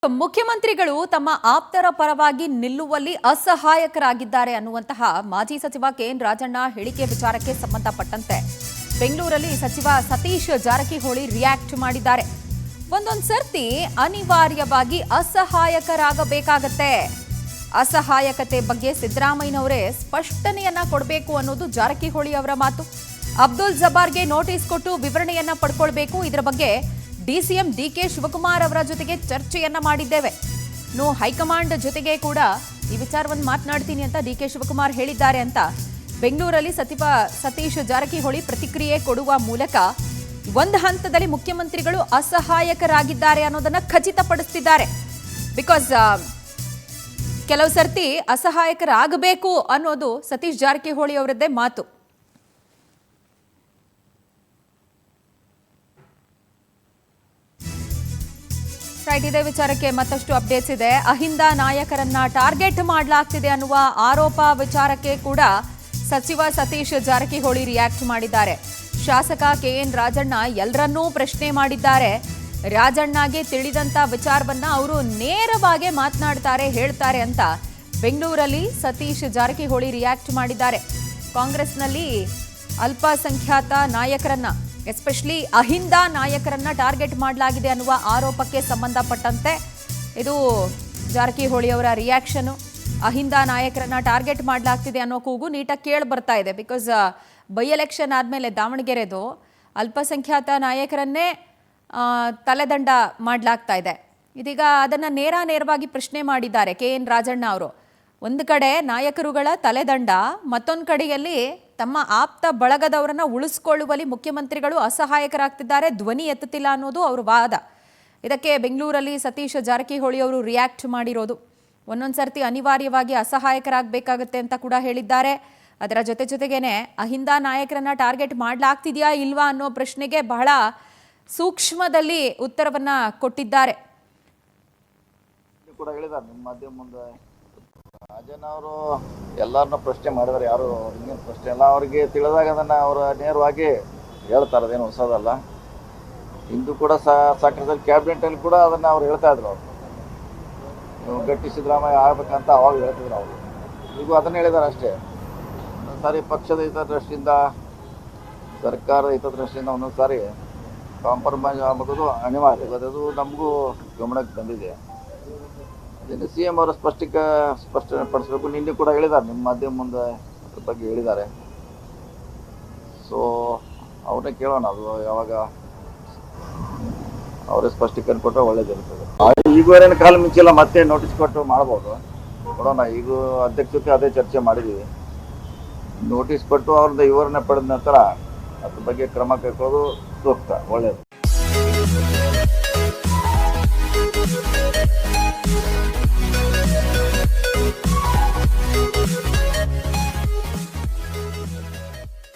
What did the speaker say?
ಮುಖ್ಯಮಂತ್ರಿಗಳು ತಮ್ಮ ಆಪ್ತರ ಪರವಾಗಿ ನಿಲ್ಲುವಲ್ಲಿ ಅಸಹಾಯಕರಾಗಿದ್ದಾರೆ ಅನ್ನುವಂತಹ ಮಾಜಿ ಸಚಿವ ಕೆಎನ್ ರಾಜಣ್ಣ ಹೇಳಿಕೆ ವಿಚಾರಕ್ಕೆ ಸಂಬಂಧಪಟ್ಟಂತೆ ಬೆಂಗಳೂರಲ್ಲಿ ಸಚಿವ ಸತೀಶ್ ಜಾರಕಿಹೊಳಿ ರಿಯಾಕ್ಟ್ ಮಾಡಿದ್ದಾರೆ. ಒಂದೊಂದು ಸರ್ತಿ ಅನಿವಾರ್ಯವಾಗಿ ಅಸಹಾಯಕರಾಗಬೇಕಾಗತ್ತೆ. ಅಸಹಾಯಕತೆ ಬಗ್ಗೆ ಸಿದ್ದರಾಮಯ್ಯನವರೇ ಸ್ಪಷ್ಟನೆಯನ್ನ ಕೊಡಬೇಕು ಅನ್ನೋದು ಜಾರಕಿಹೊಳಿ ಅವರ ಮಾತು. ಅಬ್ದುಲ್ ಜಬ್ಬಾರ್ಗೆ ನೋಟಿಸ್ ಕೊಟ್ಟು ವಿವರಣೆಯನ್ನ ಪಡ್ಕೊಳ್ಬೇಕು. ಇದರ ಬಗ್ಗೆ ಡಿಸಿಎಂ ಡಿಕೆ ಶಿವಕುಮಾರ್ ಅವರ ಜೊತೆಗೆ ಚರ್ಚೆಯನ್ನ ಮಾಡಿದ್ದೇವೆ. ಹೈಕಮಾಂಡ್ ಜೊತೆಗೆ ಕೂಡ ಈ ವಿಚಾರವನ್ನು ಮಾತನಾಡ್ತೀನಿ ಅಂತ ಡಿಕೆ ಶಿವಕುಮಾರ್ ಹೇಳಿದ್ದಾರೆ ಅಂತ ಬೆಂಗಳೂರಲ್ಲಿ ಸಚಿವ ಸತೀಶ್ ಜಾರಕಿಹೊಳಿ ಪ್ರತಿಕ್ರಿಯೆ ಕೊಡುವ ಮೂಲಕ ಒಂದು ಹಂತದಲ್ಲಿ ಮುಖ್ಯಮಂತ್ರಿಗಳು ಅಸಹಾಯಕರಾಗಿದ್ದಾರೆ ಅನ್ನೋದನ್ನ ಖಚಿತಪಡಿಸುತ್ತಿದ್ದಾರೆ. ಬಿಕಾಸ್ ಕೆಲವು ಸರ್ತಿ ಅಸಹಾಯಕರಾಗಬೇಕು ಅನ್ನೋದು ಸತೀಶ್ ಜಾರಕಿಹೊಳಿ ಅವರದ್ದೇ ಮಾತು. ಇದೇ ವಿಚಾರಕ್ಕೆ ಮತ್ತಷ್ಟು ಅಪ್ಡೇಟ್ಸ್ ಇದೆ. ಅಹಿಂದ ನಾಯಕರನ್ನ ಟಾರ್ಗೆಟ್ ಮಾಡಲಾಗ್ತಿದೆ ಅನ್ನುವ ಆರೋಪ ವಿಚಾರಕ್ಕೆ ಕೂಡ ಸಚಿವ ಸತೀಶ್ ಜಾರಕಿಹೊಳಿ ರಿಯಾಕ್ಟ್ ಮಾಡಿದ್ದಾರೆ. ಶಾಸಕ ಕೆಎನ್ ರಾಜಣ್ಣ ಎಲ್ಲರನ್ನೂ ಪ್ರಶ್ನೆ ಮಾಡಿದ್ದಾರೆ. ರಾಜಣ್ಣಗೆ ತಿಳಿದಂತ ವಿಚಾರವನ್ನ ಅವರು ನೇರವಾಗಿ ಮಾತನಾಡ್ತಾರೆ, ಹೇಳ್ತಾರೆ ಅಂತ ಬೆಂಗಳೂರಲ್ಲಿ ಸತೀಶ್ ಜಾರಕಿಹೊಳಿ ರಿಯಾಕ್ಟ್ ಮಾಡಿದ್ದಾರೆ. ಕಾಂಗ್ರೆಸ್ನಲ್ಲಿ ಅಲ್ಪಸಂಖ್ಯಾತ ನಾಯಕರನ್ನ ಎಸ್ಪೆಷಲಿ ಅಹಿಂದ ನಾಯಕರನ್ನ ಟಾರ್ಗೆಟ್ ಮಾಡಲಾಗಿದೆ ಅನ್ನುವ ಆರೋಪಕ್ಕೆ ಸಂಬಂಧಪಟ್ಟಂತೆ ಇದು ಜಾರಕಿಹೊಳಿ ಅವರ ರಿಯಾಕ್ಷನ್. ಅಹಿಂದ ನಾಯಕರನ್ನ ಟಾರ್ಗೆಟ್ ಮಾಡಲಾಗ್ತಿದೆ ಅನ್ನೋ ಕೂಗು ನೀಟಾಗಿ ಕೇಳಿ ಬರ್ತಾ ಇದೆ. ಬಿಕಾಸ್ ಬೈ ಎಲೆಕ್ಷನ್ ಆದಮೇಲೆ ದಾವಣಗೆರೆದು ಅಲ್ಪಸಂಖ್ಯಾತ ನಾಯಕರನ್ನೇ ತಲೆದಂಡ ಮಾಡಲಾಗ್ತಾ ಇದೆ. ಇದೀಗ ಅದನ್ನು ನೇರವಾಗಿ ಪ್ರಶ್ನೆ ಮಾಡಿದ್ದಾರೆ ಕೆಎನ್ ರಾಜಣ್ಣ ಅವರು. ಒಂದು ಕಡೆ ನಾಯಕರುಗಳ ತಲೆದಂಡ, ಮತ್ತೊಂದು ಕಡೆಯಲ್ಲಿ ತಮ್ಮ ಆಪ್ತ ಬಳಗದವರನ್ನ ಉಳಿಸ್ಕೊಳ್ಳುವಲ್ಲಿ ಮುಖ್ಯಮಂತ್ರಿಗಳು ಅಸಹಾಯಕರಾಗ್ತಿದ್ದಾರೆ, ಧ್ವನಿ ಎತ್ತುತ್ತಿಲ್ಲ ಅನ್ನೋದು ಅವ್ರ ವಾದ. ಇದಕ್ಕೆ ಬೆಂಗಳೂರಲ್ಲಿ ಸತೀಶ್ ಜಾರಕಿಹೊಳಿ ಅವರು ರಿಯಾಕ್ಟ್ ಮಾಡಿರೋದು. ಒಂದೊಂದು ಸರ್ತಿ ಅನಿವಾರ್ಯವಾಗಿ ಅಸಹಾಯಕರಾಗಬೇಕಾಗುತ್ತೆ ಅಂತ ಕೂಡ ಹೇಳಿದ್ದಾರೆ. ಅದರ ಜೊತೆಗೇನೆ ಅಹಿಂದ ನಾಯಕರನ್ನ ಟಾರ್ಗೆಟ್ ಮಾಡಲಾಗ್ತಿದೆಯಾ ಇಲ್ವಾ ಅನ್ನೋ ಪ್ರಶ್ನೆಗೆ ಬಹಳ ಸೂಕ್ಷ್ಮದಲ್ಲಿ ಉತ್ತರವನ್ನ ಕೊಟ್ಟಿದ್ದಾರೆ. ರಾಜನ್ ಅವರು ಎಲ್ಲರನ್ನೂ ಪ್ರಶ್ನೆ ಮಾಡಿದಾರೆ. ಯಾರು ಹಿಂಗೇನು ಪ್ರಶ್ನೆ ಎಲ್ಲ ಅವ್ರಿಗೆ ತಿಳಿದಾಗ ಅದನ್ನು ಅವರು ನೇರವಾಗಿ ಹೇಳ್ತಾರೆ. ಅದೇನು ಹೊಸದಲ್ಲ. ಇಂದು ಕೂಡ ಸಾಕಷ್ಟು ಕ್ಯಾಬಿನೆಟಲ್ಲಿ ಕೂಡ ಅದನ್ನು ಅವ್ರು ಹೇಳ್ತಾ ಇದ್ರು. ಅವರು ಗಟ್ಟಿ ಸಿದ್ದರಾಮಯ್ಯ ಆಗ್ಬೇಕಂತ ಅವಾಗ ಹೇಳ್ತಿದ್ರು. ಅವರು ಈಗೂ ಅದನ್ನು ಹೇಳಿದ್ದಾರೆ ಅಷ್ಟೇ. ಒಂದೊಂದು ಸಾರಿ ಪಕ್ಷದ ಹಿತದೃಷ್ಟಿಯಿಂದ, ಸರ್ಕಾರದ ಹಿತದೃಷ್ಟಿಯಿಂದ ಒಂದೊಂದು ಸಾರಿ ಕಾಂಪ್ರಮೈಸ್ ಆಗೋದು ಅನಿವಾರ್ಯ. ಅದು ನಮಗೂ ಗಮನಕ್ಕೆ ಬಂದಿದೆ. ಅದನ್ನು ಸಿ ಎಂ ಅವರು ಸ್ಪಷ್ಟನೆ ಪಡಿಸಬೇಕು. ನಿನ್ನೆ ಕೂಡ ಹೇಳಿದ್ದಾರೆ, ನಿಮ್ಮ ಮಾಧ್ಯಮ ಮುಂದೆ ಅದ್ರ ಬಗ್ಗೆ ಹೇಳಿದ್ದಾರೆ. ಸೊ ಅವ್ರನ್ನೇ ಕೇಳೋಣ, ಅದು ಯಾವಾಗ ಅವರೇ ಸ್ಪಷ್ಟೀಕರಣ ಕೊಟ್ಟರೆ ಒಳ್ಳೇದಿರ್ತದೆ. ಈಗ ಏನೇನು ಕಾಲ ಮಿಂಚಿಲ್ಲ, ಮತ್ತೆ ನೋಟಿಸ್ ಕೊಟ್ಟು ಮಾಡ್ಬೋದು, ಕೊಡೋಣ. ಈಗ ಅಧ್ಯಕ್ಷ ಜೊತೆ ಅದೇ ಚರ್ಚೆ ಮಾಡಿದ್ದೀವಿ. ನೋಟಿಸ್ ಕೊಟ್ಟು ಅವ್ರದ್ದು ವಿವರಣೆ ಪಡೆದ ನಂತರ ಅದ್ರ ಬಗ್ಗೆ ಕ್ರಮ ಕೈಗೊಳ್ಳೋದು ಸೂಕ್ತ, ಒಳ್ಳೆಯದು.